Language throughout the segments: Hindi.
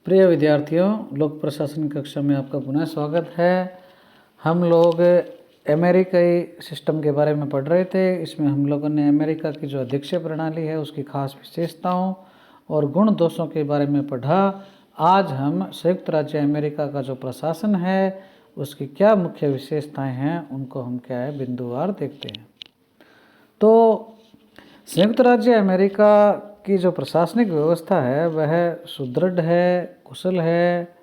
प्रिय विद्यार्थियों, लोक प्रशासन कक्षा में आपका पुनः स्वागत है। हम लोग अमेरिकी सिस्टम के बारे में पढ़ रहे थे। इसमें हम लोगों ने अमेरिका की जो अध्यक्षीय प्रणाली है उसकी खास विशेषताओं और गुण दोषों के बारे में पढ़ा। आज हम संयुक्त राज्य अमेरिका का जो प्रशासन है उसकी क्या मुख्य विशेषताएं हैं उनको हम क्या है बिंदुवार देखते हैं। तो संयुक्त राज्य अमेरिका की जो प्रशासनिक व्यवस्था है वह सुदृढ़ है, कुशल है,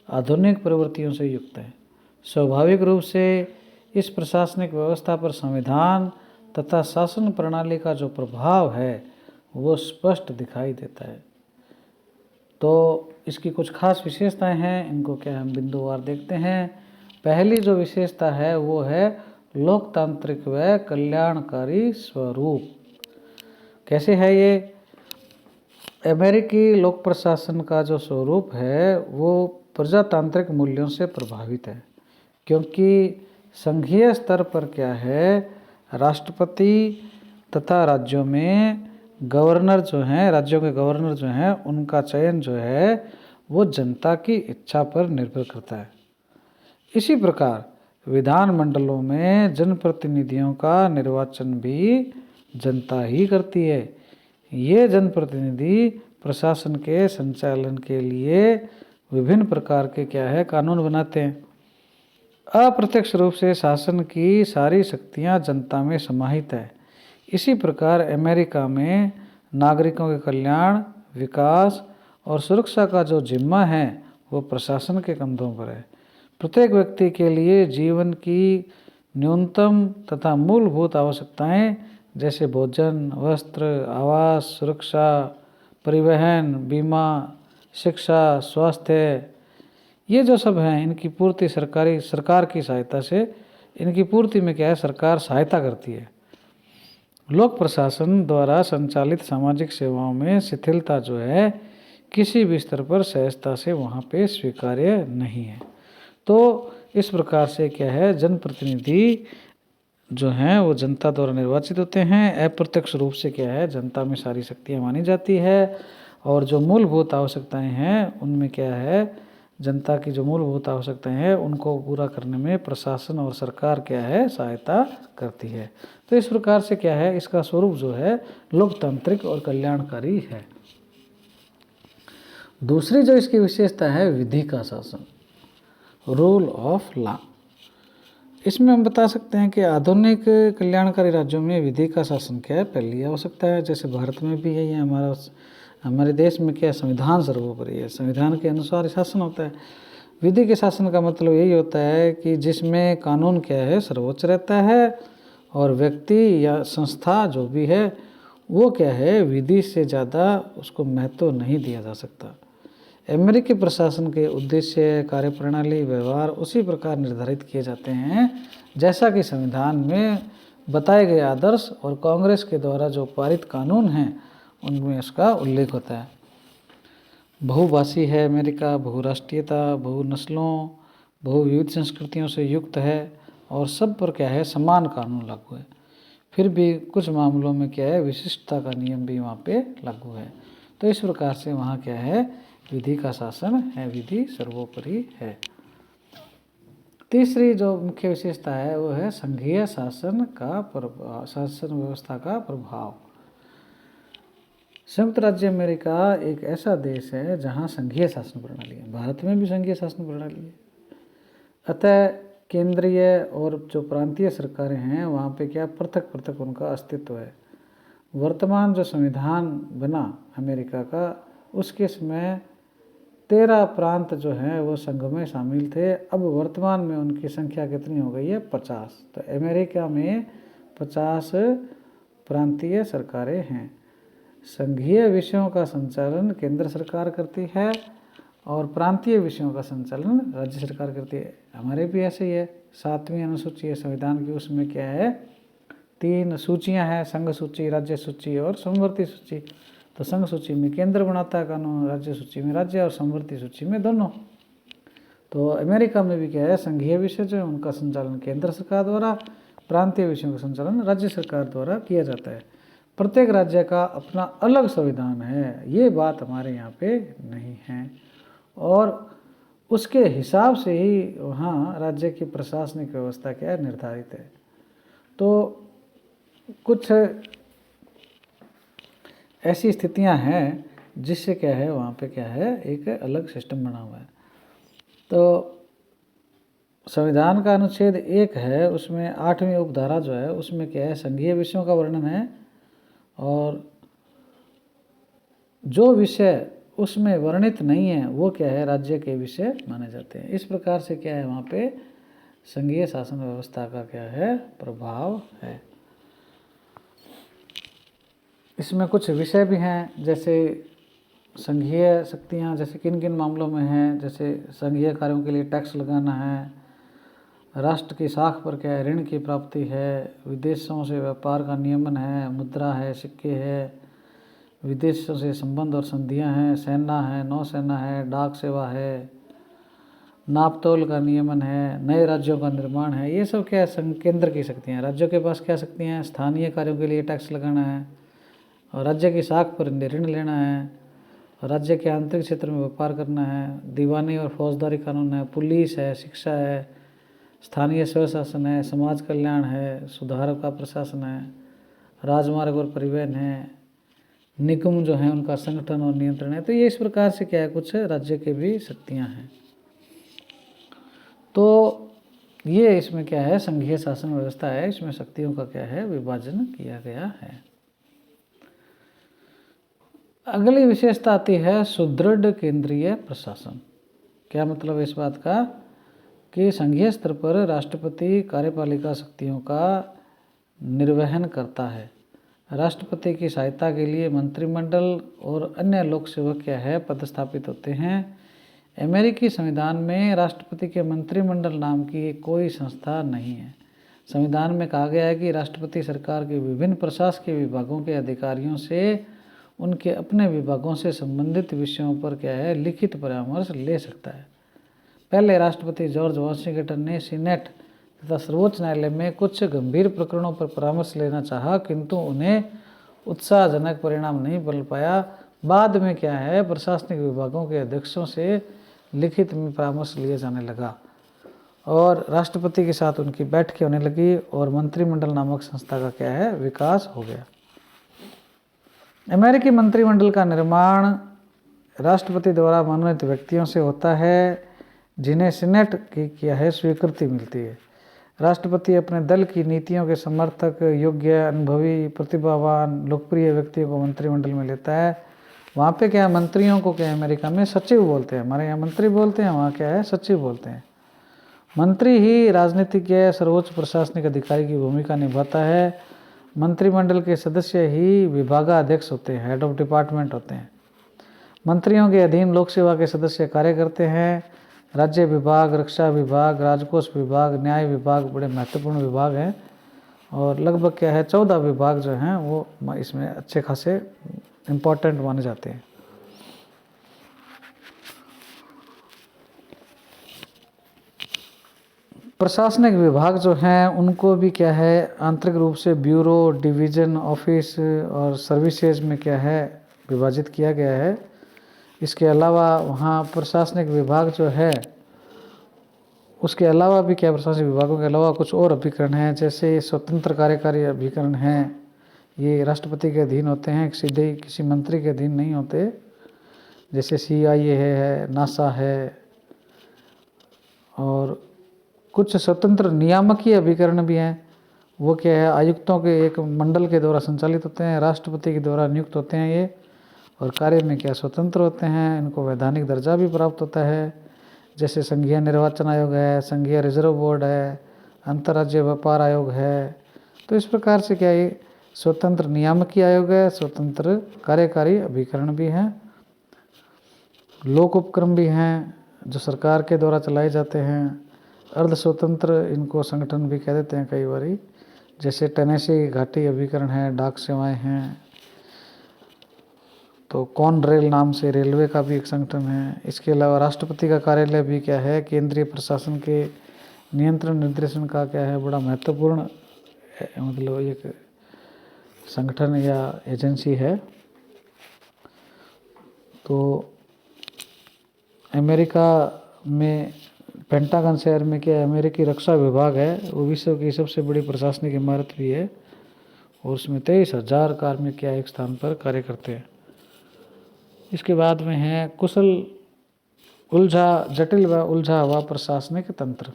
आधुनिक प्रवृत्तियों से युक्त है। स्वाभाविक रूप से इस प्रशासनिक व्यवस्था पर संविधान तथा शासन प्रणाली का जो प्रभाव है वो स्पष्ट दिखाई देता है। तो इसकी कुछ खास विशेषताएं हैं, इनको क्या हम बिंदुवार देखते हैं। पहली जो विशेषता है वो है लोकतांत्रिक व कल्याणकारी स्वरूप। कैसे है ये? अमेरिकी लोक प्रशासन का जो स्वरूप है वो प्रजातांत्रिक मूल्यों से प्रभावित है, क्योंकि संघीय स्तर पर क्या है राष्ट्रपति तथा राज्यों में गवर्नर जो हैं, राज्यों के गवर्नर जो हैं उनका चयन जो है वो जनता की इच्छा पर निर्भर करता है। इसी प्रकार विधानमंडलों में जनप्रतिनिधियों का निर्वाचन भी जनता ही करती है। ये जनप्रतिनिधि प्रशासन के संचालन के लिए विभिन्न प्रकार के क्या है कानून बनाते हैं। अप्रत्यक्ष रूप से शासन की सारी शक्तियां जनता में समाहित है। इसी प्रकार अमेरिका में नागरिकों के कल्याण, विकास और सुरक्षा का जो जिम्मा है वो प्रशासन के कंधों पर है। प्रत्येक व्यक्ति के लिए जीवन की न्यूनतम तथा मूलभूत आवश्यकताएं जैसे भोजन, वस्त्र, आवास, सुरक्षा, परिवहन, बीमा, शिक्षा, स्वास्थ्य, ये जो सब हैं इनकी पूर्ति सरकार की सहायता से इनकी पूर्ति में क्या है सरकार सहायता करती है। लोक प्रशासन द्वारा संचालित सामाजिक सेवाओं में शिथिलता जो है किसी भी स्तर पर सहजता से वहाँ पे स्वीकार्य नहीं है। तो इस प्रकार से क्या है जनप्रतिनिधि जो हैं वो जनता द्वारा निर्वाचित होते हैं। अप्रत्यक्ष रूप से क्या है जनता में सारी शक्तियाँ मानी जाती है और जो मूलभूत आवश्यकताएं हैं उनमें क्या है जनता की जो मूलभूत आवश्यकताएं हैं उनको पूरा करने में प्रशासन और सरकार क्या है सहायता करती है। तो इस प्रकार से क्या है इसका स्वरूप जो है लोकतांत्रिक और कल्याणकारी है। दूसरी जो इसकी विशेषता है विधि का शासन, रूल ऑफ लॉ। इसमें हम बता सकते हैं कि आधुनिक कल्याणकारी राज्यों में विधि का शासन क्या है पहली आवश्यकता है। जैसे भारत में भी है, ये हमारे देश में क्या संविधान सर्वोपरि है, संविधान के अनुसार शासन होता है। विधि के शासन का मतलब यही होता है कि जिसमें कानून क्या है सर्वोच्च रहता है और व्यक्ति या संस्था जो भी है वो क्या है विधि से ज़्यादा उसको महत्व नहीं दिया जा सकता। अमेरिकी प्रशासन के उद्देश्य, कार्यप्रणाली, व्यवहार उसी प्रकार निर्धारित किए जाते हैं जैसा कि संविधान में बताए गए आदर्श और कांग्रेस के द्वारा जो पारित कानून हैं उनमें इसका उल्लेख होता है। बहुभाषी है अमेरिका, बहुराष्ट्रीयता, बहुनस्लों, बहुविविध संस्कृतियों से युक्त है और सब पर क्या है समान कानून लागू है। फिर भी कुछ मामलों में क्या है विशिष्टता का नियम भी वहाँ पे लागू है। तो इस प्रकार से वहाँ क्या है विधि का शासन है, विधि सर्वोपरि है। तीसरी जो मुख्य विशेषता है वो है संघीय शासन व्यवस्था का प्रभाव। संयुक्त राज्य अमेरिका एक ऐसा देश है जहाँ संघीय शासन प्रणाली है। भारत में भी संघीय शासन प्रणाली है। अतः केंद्रीय और जो प्रांतीय सरकारें हैं वहाँ पे क्या पृथक पृथक उनका अस्तित्व है। वर्तमान जो संविधान बना अमेरिका का उसके समय 13 प्रांत जो हैं वो संघ में शामिल थे। अब वर्तमान में उनकी संख्या कितनी हो गई है 50। तो अमेरिका में 50 प्रांतीय सरकारें हैं। संघीय विषयों का संचालन केंद्र सरकार करती है और प्रांतीय विषयों का संचालन राज्य सरकार करती है। हमारे भी ऐसे ही है। 7वीं अनुसूची है संविधान की, उसमें क्या है 3 सूचियां हैं, संघ सूची, राज्य सूची और समवर्ती सूची। तो संघ सूची में केंद्र बनाता है कानून, राज्य सूची में राज्य और समवर्ती सूची में दोनों। तो अमेरिका में भी क्या है संघीय विषय जो है उनका संचालन केंद्र सरकार द्वारा, प्रांतीय विषयों का संचालन राज्य सरकार द्वारा किया जाता है। प्रत्येक राज्य का अपना अलग संविधान है, ये बात हमारे यहाँ पे नहीं है। और उसके हिसाब से ही वहाँ राज्य की प्रशासनिक व्यवस्था क्या है निर्धारित है। तो कुछ ऐसी स्थितियाँ हैं जिससे क्या है वहाँ पे क्या है एक अलग सिस्टम बना हुआ है। तो संविधान का अनुच्छेद 1 है, उसमें 8वीं उपधारा जो है उसमें क्या है संघीय विषयों का वर्णन है, और जो विषय उसमें वर्णित नहीं है वो क्या है राज्य के विषय माने जाते हैं। इस प्रकार से क्या है वहाँ पे संघीय शासन व्यवस्था का क्या है प्रभाव है। इसमें कुछ विषय भी हैं, जैसे संघीय शक्तियाँ जैसे किन किन मामलों में हैं, जैसे संघीय कार्यों के लिए टैक्स लगाना है, राष्ट्र की साख पर क्या है ऋण की प्राप्ति है, विदेशों से व्यापार का नियमन है, मुद्रा है, सिक्के है, विदेशों से संबंध और संधियाँ हैं, सेना है, नौसेना है, डाक सेवा है, नापतोल का नियमन है, नए राज्यों का निर्माण है। ये सब क्या है केंद्र की शक्तियाँ हैं। राज्यों के पास क्या शक्तियाँ हैं, स्थानीय कार्यों के लिए टैक्स लगाना है, और राज्य की साख पर ऋण लेना है, और राज्य के आंतरिक क्षेत्र में व्यापार करना है, दीवानी और फौजदारी कानून है, पुलिस है, शिक्षा है, स्थानीय स्वशासन है, समाज कल्याण है, सुधार का प्रशासन है, राजमार्ग और परिवहन है, निगम जो है उनका संगठन और नियंत्रण है। तो ये इस प्रकार से क्या है कुछ राज्य के भी शक्तियाँ हैं। तो ये इसमें क्या है संघीय शासन व्यवस्था है, इसमें शक्तियों का क्या है विभाजन किया गया है। अगली विशेषता आती है सुदृढ़ केंद्रीय प्रशासन। क्या मतलब इस बात का कि संघीय स्तर पर राष्ट्रपति कार्यपालिका शक्तियों का निर्वहन करता है। राष्ट्रपति की सहायता के लिए मंत्रिमंडल और अन्य लोक सेवक क्या है पदस्थापित होते हैं। अमेरिकी संविधान में राष्ट्रपति के मंत्रिमंडल नाम की कोई संस्था नहीं है। संविधान में कहा गया है कि राष्ट्रपति सरकार के विभिन्न प्रशासकीय विभागों के अधिकारियों से उनके अपने विभागों से संबंधित विषयों पर क्या है लिखित परामर्श ले सकता है। पहले राष्ट्रपति जॉर्ज वॉशिंगटन ने सीनेट तथा सर्वोच्च न्यायालय में कुछ गंभीर प्रकरणों पर परामर्श लेना चाहा, किंतु उन्हें उत्साहजनक परिणाम नहीं मिल पाया। बाद में क्या है प्रशासनिक विभागों के अध्यक्षों से लिखित में परामर्श लिए जाने लगा और राष्ट्रपति के साथ उनकी बैठकें होने लगी और मंत्रिमंडल नामक संस्था का क्या है विकास हो गया। अमेरिकी मंत्रिमंडल का निर्माण राष्ट्रपति द्वारा मनोनीत व्यक्तियों से होता है, जिन्हें सीनेट की क्या है स्वीकृति मिलती है। राष्ट्रपति अपने दल की नीतियों के समर्थक, योग्य, अनुभवी, प्रतिभावान, लोकप्रिय व्यक्तियों को मंत्रिमंडल में लेता है। वहाँ पे क्या है मंत्रियों को क्या है अमेरिका में सचिव बोलते हैं, हमारे यहाँ मंत्री बोलते हैं, वहाँ क्या है सचिव बोलते हैं। मंत्री ही राजनीतिज्ञ सर्वोच्च प्रशासनिक अधिकारी की भूमिका निभाता है। मंत्रिमंडल के सदस्य ही विभागाध्यक्ष होते हैं, हेड ऑफ डिपार्टमेंट होते हैं। मंत्रियों के अधीन लोक सेवा के सदस्य कार्य करते हैं। राज्य विभाग, रक्षा विभाग, राजकोष विभाग, न्याय विभाग बड़े महत्वपूर्ण विभाग हैं और लगभग क्या है 14 विभाग जो हैं वो इसमें अच्छे खासे इम्पोर्टेंट माने जाते हैं। प्रशासनिक विभाग जो हैं उनको भी क्या है आंतरिक रूप से ब्यूरो, डिवीज़न, ऑफिस और सर्विसेज में क्या है विभाजित किया गया है। इसके अलावा वहाँ प्रशासनिक विभाग जो है उसके अलावा भी क्या प्रशासनिक विभागों के अलावा कुछ और अभिकरण हैं, जैसे स्वतंत्र कार्यकारी अभिकरण हैं। ये राष्ट्रपति के अधीन होते हैं, सीधे किसी मंत्री के अधीन नहीं होते, जैसे CIA है, नासा है। और कुछ स्वतंत्र नियामकीय अभिकरण भी हैं, वो क्या है आयुक्तों के एक मंडल के द्वारा संचालित होते हैं, राष्ट्रपति के द्वारा नियुक्त होते हैं ये, और कार्य में क्या स्वतंत्र होते हैं। इनको वैधानिक दर्जा भी प्राप्त होता है, जैसे संघीय निर्वाचन आयोग है, संघीय रिजर्व बोर्ड है, अंतर्राज्यीय व्यापार आयोग है। तो इस प्रकार से क्या ये स्वतंत्र नियामकीय आयोग है, स्वतंत्र कार्यकारी अभिकरण भी हैं, लोक उपक्रम भी हैं जो सरकार के द्वारा चलाए जाते हैं। अर्ध स्वतंत्र इनको संगठन भी कह देते हैं कई बारी, जैसे टेनेसी घाटी अभिकरण है, डाक सेवाएं हैं। तो कौन रेल नाम से रेलवे का भी एक संगठन है। इसके अलावा राष्ट्रपति का कार्यालय भी क्या है केंद्रीय प्रशासन के नियंत्रण निर्देशन का क्या है बड़ा महत्वपूर्ण मतलब एक संगठन या एजेंसी है। तो अमेरिका में पेंटागन शहर में क्या अमेरिकी रक्षा विभाग है, वो विश्व की सबसे बड़ी प्रशासनिक इमारत भी है और उसमें 23,000 कार्मिक क्या एक स्थान पर कार्य करते हैं। इसके बाद में है कुशल जटिल व उलझा हुआ प्रशासनिक तंत्र।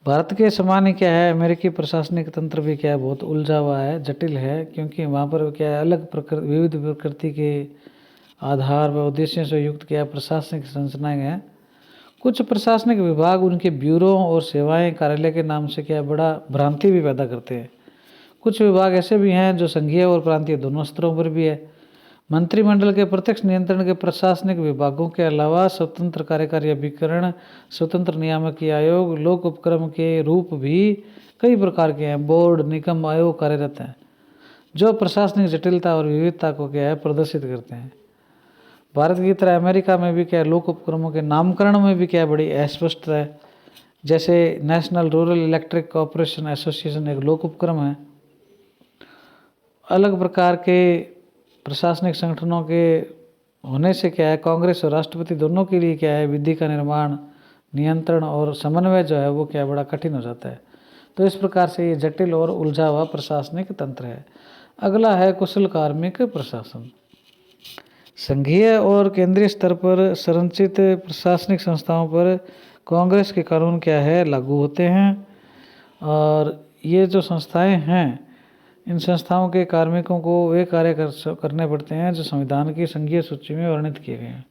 भारत के समान ही क्या है अमेरिकी प्रशासनिक तंत्र भी क्या है बहुत उलझा हुआ है, जटिल है, क्योंकि वहाँ पर क्या है अलग विविध प्रकृति के आधार व उद्देश्यों से युक्त क्या प्रशासनिक संरचनाएं हैं। कुछ प्रशासनिक विभाग उनके ब्यूरो और सेवाएं कार्यालय के नाम से क्या बड़ा भ्रांति भी पैदा करते हैं। कुछ विभाग ऐसे भी हैं जो संघीय और प्रांतीय दोनों स्तरों पर भी है। मंत्रिमंडल के प्रत्यक्ष नियंत्रण के प्रशासनिक विभागों के अलावा स्वतंत्र कार्यकारी अभिकरण, स्वतंत्र नियामकीय आयोग, लोक उपक्रम के रूप भी कई प्रकार के हैं। बोर्ड, निगम, आयोग कार्यरत हैं जो प्रशासनिक जटिलता और विविधता को क्या है प्रदर्शित करते हैं। भारत की तरह अमेरिका में भी क्या लोक उपक्रमों के नामकरण में भी क्या बड़ी अस्पष्टता है। जैसे national rural electric corporation association एक लोक उपक्रम है। अलग प्रकार के प्रशासनिक संगठनों के होने से क्या है कांग्रेस और राष्ट्रपति दोनों के लिए क्या है विधि का निर्माण, नियंत्रण और समन्वय जो है वो क्या बड़ा कठिन हो जाता है। तो इस प्रकार से ये जटिल और उलझा हुआ प्रशासनिक तंत्र है। अगला है कुशल कार्मिक प्रशासन। संघीय और केंद्रीय स्तर पर संरचित प्रशासनिक संस्थाओं पर कांग्रेस के कानून क्या है लागू होते हैं और ये जो संस्थाएं हैं इन संस्थाओं के कार्मिकों को वे कार्य करने पड़ते हैं जो संविधान की संघीय सूची में वर्णित किए गए हैं।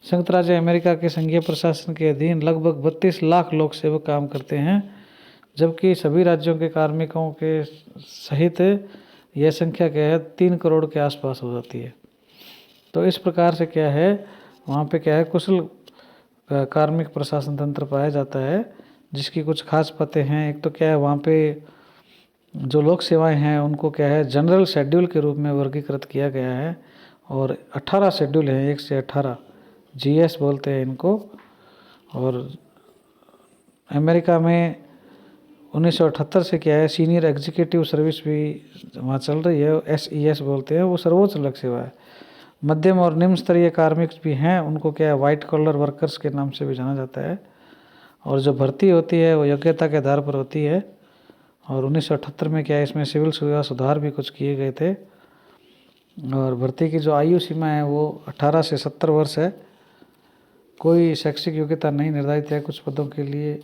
संयुक्त राज्य अमेरिका के संघीय प्रशासन के अधीन लगभग 32 लाख लोक सेवक काम करते हैं, जबकि सभी राज्यों के कार्मिकों के सहित यह संख्या क्या है 3 करोड़ के आसपास हो जाती है। तो इस प्रकार से क्या है वहाँ पे क्या है कुशल कार्मिक प्रशासन तंत्र पाया जाता है, जिसकी कुछ खास बातें हैं। एक तो क्या है वहाँ पे जो लोक सेवाएं हैं उनको क्या है जनरल शेड्यूल के रूप में वर्गीकृत किया गया है और 18 शेड्यूल हैं, 1 से 18 जीएस बोलते हैं इनको। और अमेरिका में 1978 से क्या है सीनियर एग्जीक्यूटिव सर्विस भी वहाँ चल रही है, SES बोलते हैं, वो सर्वोच्च लोक सेवा है। मध्यम और निम्न स्तरीय कार्मिक भी हैं, उनको क्या है वाइट कॉलर वर्कर्स के नाम से भी जाना जाता है। और जो भर्ती होती है वो योग्यता के आधार पर होती है। और 1978 में क्या है इसमें सिविल सुविधा सुधार भी कुछ किए गए थे। और भर्ती की जो आयु सीमा है वो 18 से 70 वर्ष है। कोई शैक्षिक योग्यता नहीं निर्धारित है। कुछ पदों के लिए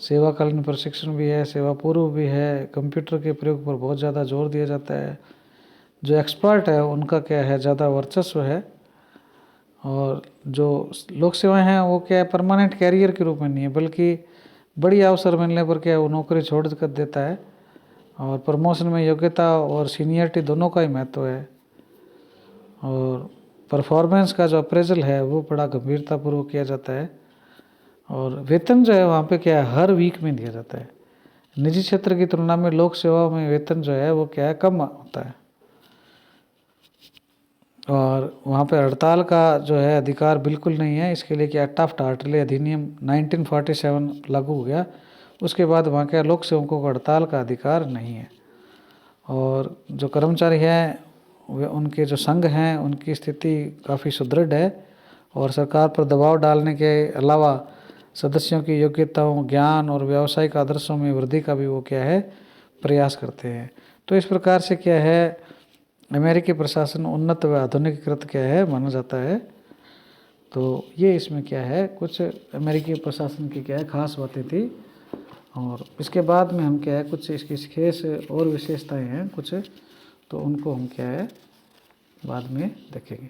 सेवाकालीन प्रशिक्षण भी है, सेवा पूर्व भी है। कंप्यूटर के प्रयोग पर बहुत ज़्यादा जोर दिया जाता है। जो एक्सपर्ट है उनका क्या है ज़्यादा वर्चस्व है। और जो लोक सेवाएं हैं वो क्या है परमानेंट कैरियर के रूप में नहीं है, बल्कि बड़ी अवसर मिलने पर क्या वो नौकरी छोड़ कर देता है। और प्रमोशन में योग्यता और सीनियरिटी दोनों का ही महत्व है। और परफॉर्मेंस का जो अप्रेजल है वो बड़ा गंभीरतापूर्वक किया जाता है। और वेतन जो है वहाँ पे क्या है हर वीक में दिया जाता है। निजी क्षेत्र की तुलना में लोक सेवा में वेतन जो है वो क्या है कम होता है। और वहाँ पे हड़ताल का जो है अधिकार बिल्कुल नहीं है। इसके लिए क्या टाफ्ट हार्टले अधिनियम 1947 लागू हो गया। उसके बाद वहाँ के लोक सेवकों को हड़ताल का अधिकार नहीं है। और जो कर्मचारी हैं वे उनके जो संघ हैं उनकी स्थिति काफ़ी सुदृढ़ है और सरकार पर दबाव डालने के अलावा सदस्यों की योग्यताओं, ज्ञान और व्यावसायिक आदर्शों में वृद्धि का भी वो क्या है प्रयास करते हैं। तो इस प्रकार से क्या है अमेरिकी प्रशासन उन्नत व आधुनिकीकृत क्या है माना जाता है। तो ये इसमें क्या है कुछ अमेरिकी प्रशासन की क्या है खास बातें थी। और इसके बाद में हम क्या है कुछ इसकी विशेष और विशेषताएं हैं कुछ, तो उनको हम क्या है बाद में देखेंगे।